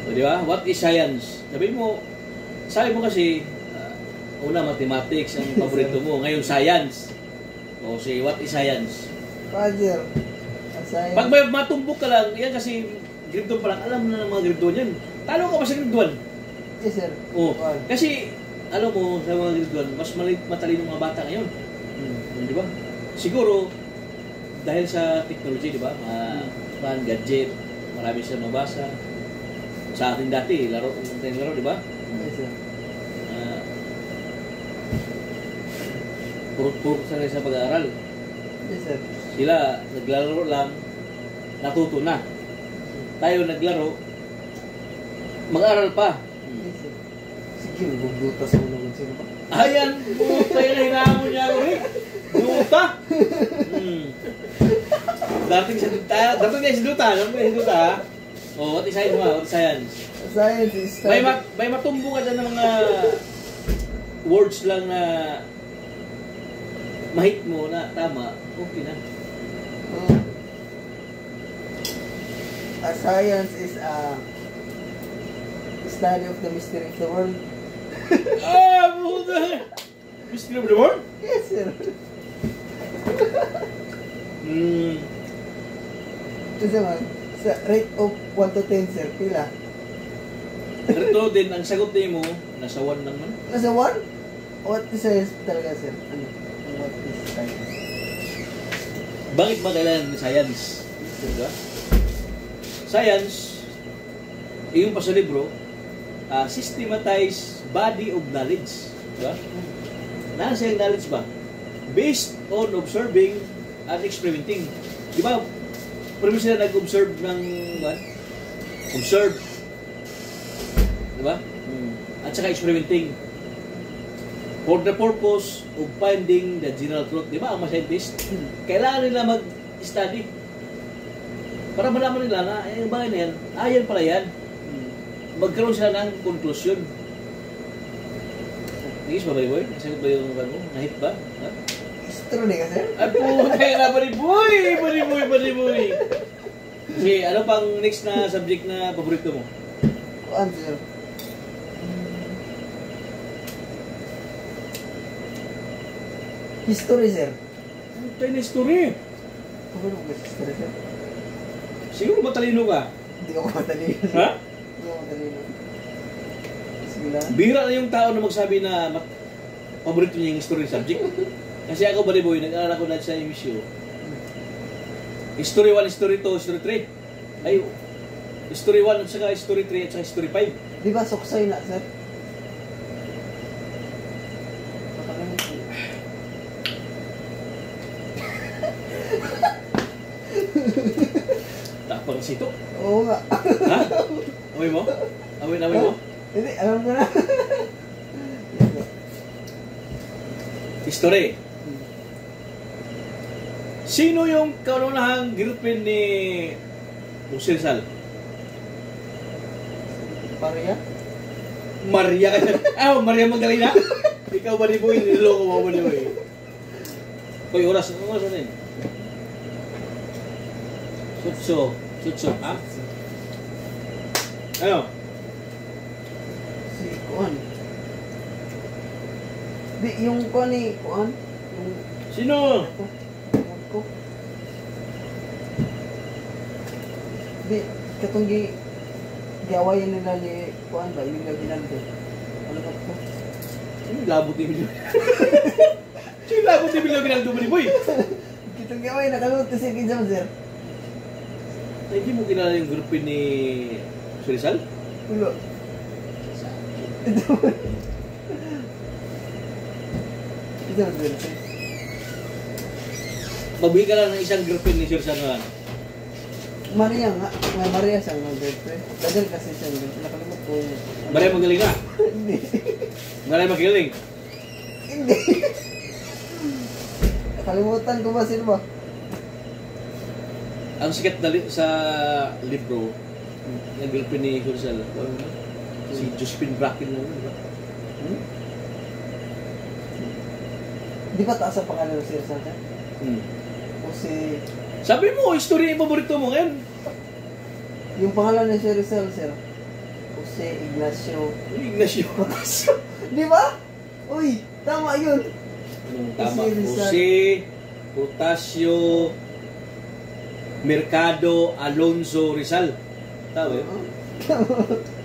O, di ba? What is science? Sabi mo kasi, una, mathematics ang paborito mo. Ngayon, science. O, say, what is science? Roger. Science. Pag may matumbok ka lang, yan kasi grade 2 pa lang, alam na ng mga grade 1 yan. Talo ka pa sa grade 1. Yes, sir. O, kasi, alam mo, sa mga grade 1, mas matalino mga bata ngayon. Di ba? Siguro, dahil sa technology, di ba? Mga gadget, marami siya mabasa. Sa atin dati, laro, di ba? Yes, sir. Puro sa pag-aaral. Yes, sir. Sila, naglaro lang, natuto na. Tayo naglaro, mag-aaral pa. Yes, sir. Sige, magbubutas mo naman sila pa. Ayan, buta yung hinahamon niya ako eh. Duta. Dating sa duta. Oh, what is science mo? What is science? Science is... May matumbo ka dyan ng mga words lang na mahit mo na tama, okay na. Science is a study of the mystery of the world. Buta! Mystery of the world? Yes, sir. Kasi man, sa rate of 1 to 10, sir, pila? Ito din, ang sagot din mo, nasa 1 lang man. Nasa 1? What is science talaga, sir? Ano? What is science? Bakit ba kailangan ng science? Diba? Science, yung pa sa libro, systematize body of knowledge. Diba? Nasa yung knowledge ba? Based on observing and experimenting. Diba? Parang sila nag-observe ng observe. Diba? At saka experimenting. For the purpose of finding the general truth. Diba ang mga scientist? Kailangan nila mag-study. Para malaman nila na, yung bagay na yan, yan pala yan. Magkaroon sila ng conclusion. Nagis ba, Bariboy? Nasagot ba yung mo? Nahit ba? Ha? True na ka, sir? Ay po, kaya na, Bariboy! Kasi, ano pang next na subject na paborito mo? Kuan, sir? History, sir. Ano tayo na history? Ano ba history, sir? Siguro matalino ka? Hindi ako matalino. Ha? Hindi ako matalino. Sige lang. Bihira na yung tao na magsabi na paborito niya yung history subject. Kasi ako, Bariboy, nag-aaral ako na sa MSU. History 1, History 2, History 3. Ay, History 1 at saka History 3 at saka History 5. Di ba suksay na, sir? Tapang sito. Oo nga. Ha? Amoy mo? Amoy mo? Hindi, alam ko na. History. Sino yung kaunahang girlfriend ni Jose Rizal? Maria ka dyan. Maria Magdalena? Ikaw ba ni Boy? Niloko mo ba ni Boy? Hoy, oras. Ano oras na yun? Sutso. Ha? Ano? Si Kuan. Di, yung Kuan ni Kuan. Sino? Ko. Di, katong giawayan nila ni Kuan ba? Yung ginaldo. Ano ka po? Sino labot ni Emilio? Sino labot ni Emilio ginaldo mo ni Boy? Kitong giawayan na kalot kasi kinsa man, sir. Hindi mo kilala yung grupo ni Rizal? Ulo. Ito man, sir. Magbigay ka lang ng isang girlfriend ni Sir Sanuan. Maria nga. May Maria siyang girlfriend. Dagal kasi siyang girlfriend. Nakalimot ko yun. Maria magaling na? Hindi. Maria magaling? Hindi. Nakalimutan ko ba sino ba? Ang sikat na sa libro, yung girlfriend ni Sir Rizal, si Josephine Bracken lang, di ba? Di ba taas ang pangalan ng Sir Rizal? O si... Sabi mo, history yung paborito mo ngayon. Yung pangalan ni Sir Rizal, sir. Jose Ignacio Ignacio. Potasio. Di ba? Uy, tama yun. Anong tama? Jose Rizal. Jose Potasio Mercado Alonso Rizal. Tama yun?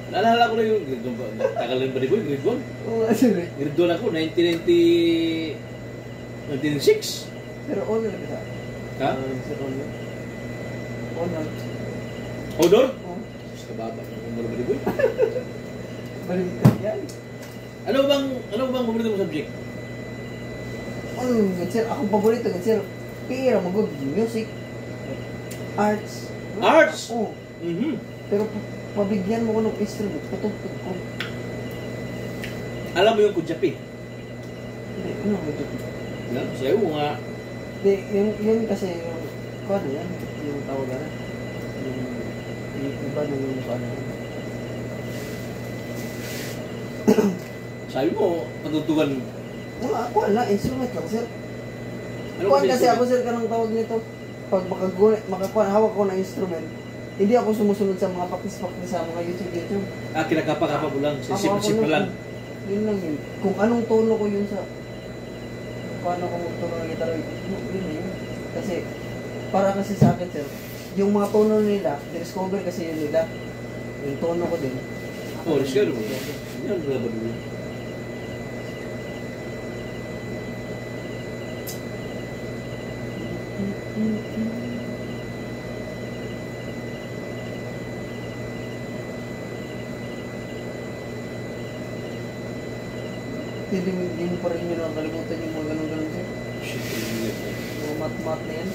Naalala ko na yung grade 1 ba? Tagal na ba di ko yung grade 1? Oo, actually. Grade 1 ako, 1996. Pero honor ka sa. Ha? Sir honor. Honor. Odor? Oh, Sa kababa. Ano ba di ko? baliktad yan. Ano bang paborito mong subject? Ano yung good sir? Akong paborito good sir. Pira mo good. Music. Arts. Arts? Oo. Mhm. Pero pabigyan mo ko ng instrument. Patugtog ko. Alam mo yung kudyapi? Hindi, ano ko ito? No? Sa'yo nga. Hindi, yung kasi yung ano yan? Yung tawag na. Yung iba na yung ano. Sabi mo, patutugan. Wala, instrument lang sir. Ano Kuhan kasi instrument? ako sir kanang tawag nito. Pag makakuha, hawak ko ng instrument, hindi ako sumusunod sa mga pakis-pakis sa mga YouTube. Ah, kinakapa-kapa mo lang. Sisip-sip lang. Yun lang yun. Kung anong tono ko yun sa paano ko magtono ng gitara, yun na yun. Kasi, para kasi sa akin sir, yung mga tono nila, discover kasi yun nila. Yung tono ko din. Oh, sure mo. Yan, rubber mo. Hindi mo pa rin nyo nakakalimutan yung mga ganun-ganun sir. Shit, Mga mat-mat na yan.